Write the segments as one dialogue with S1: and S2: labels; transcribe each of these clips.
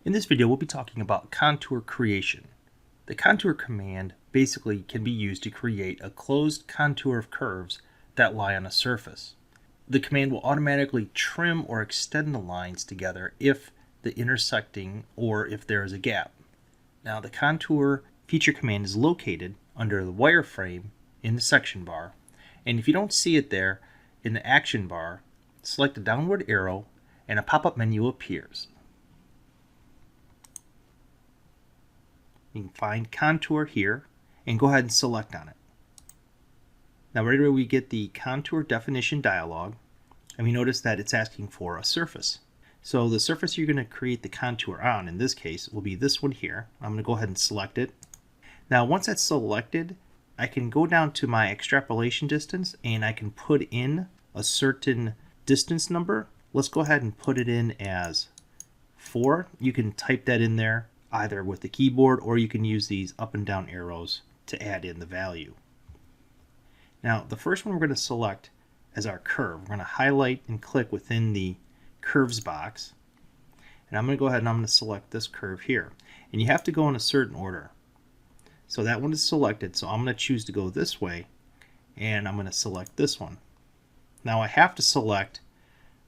S1: In this video, we'll be talking about contour creation. The contour command basically can be used to create a closed contour of curves that lie on a surface. The command will automatically trim or extend the lines together if the intersecting or if there is a gap. Now, the contour feature command is located under the wireframe in the section bar, and if you don't see it there in the action bar, select the downward arrow and a pop-up menu appears. You can find contour here and go ahead and select on it. Now right away we get the contour definition dialog, and we notice that it's asking for a surface. So the surface you're going to create the contour on, in this case, will be this one here. I'm going to go ahead and select it. Now once that's selected, I can go down to my extrapolation distance and I can put in a certain distance number. Let's go ahead and put it in as 4. You can type that in there either with the keyboard, or you can use these up and down arrows to add in the value. Now the first one we're going to select as our curve. We're going to highlight and click within the curves box, and I'm going to go ahead and I'm going to select this curve here, and you have to go in a certain order. So that one is selected, so I'm going to choose to go this way, and I'm going to select this one. Now I have to select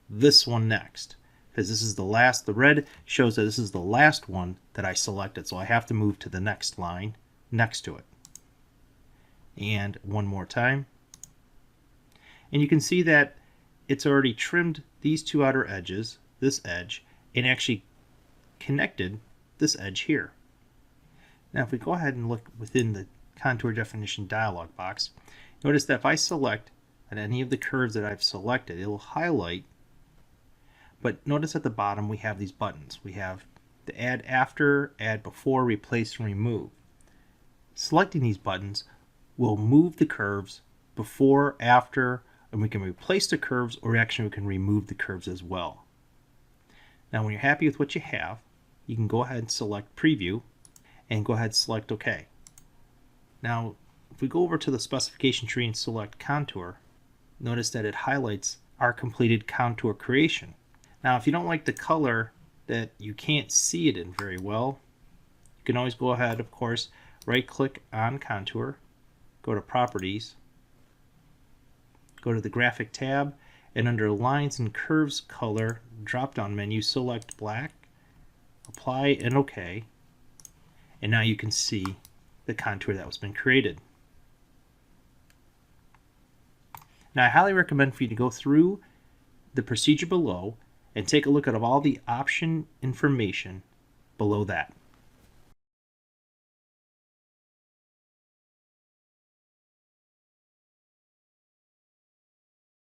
S1: this one next, because this is the last. The red shows that this is the last one that I selected, so I have to move to the next line next to it. And one more time. And you can see that it's already trimmed these two outer edges, this edge, and actually connected this edge here. Now if we go ahead and look within the contour definition dialog box, notice that if I select at any of the curves that I've selected, it will highlight. But notice at the bottom we have these buttons. We have the add after, add before, replace, and remove. Selecting these buttons will move the curves before, after, and we can replace the curves, or actually we can remove the curves as well. Now when you're happy with what you have, you can go ahead and select preview and go ahead and select OK. Now if we go over to the specification tree and select contour, notice that it highlights our completed contour creation. Now if you don't like the color that you can't see it in very well, you can always go ahead, of course, right click on contour, go to properties, go to the graphic tab, and under lines and curves color drop down menu, select black, apply, and OK. And now you can see the contour that was been created. Now I highly recommend for you to go through the procedure below and take a look at all the option information below that.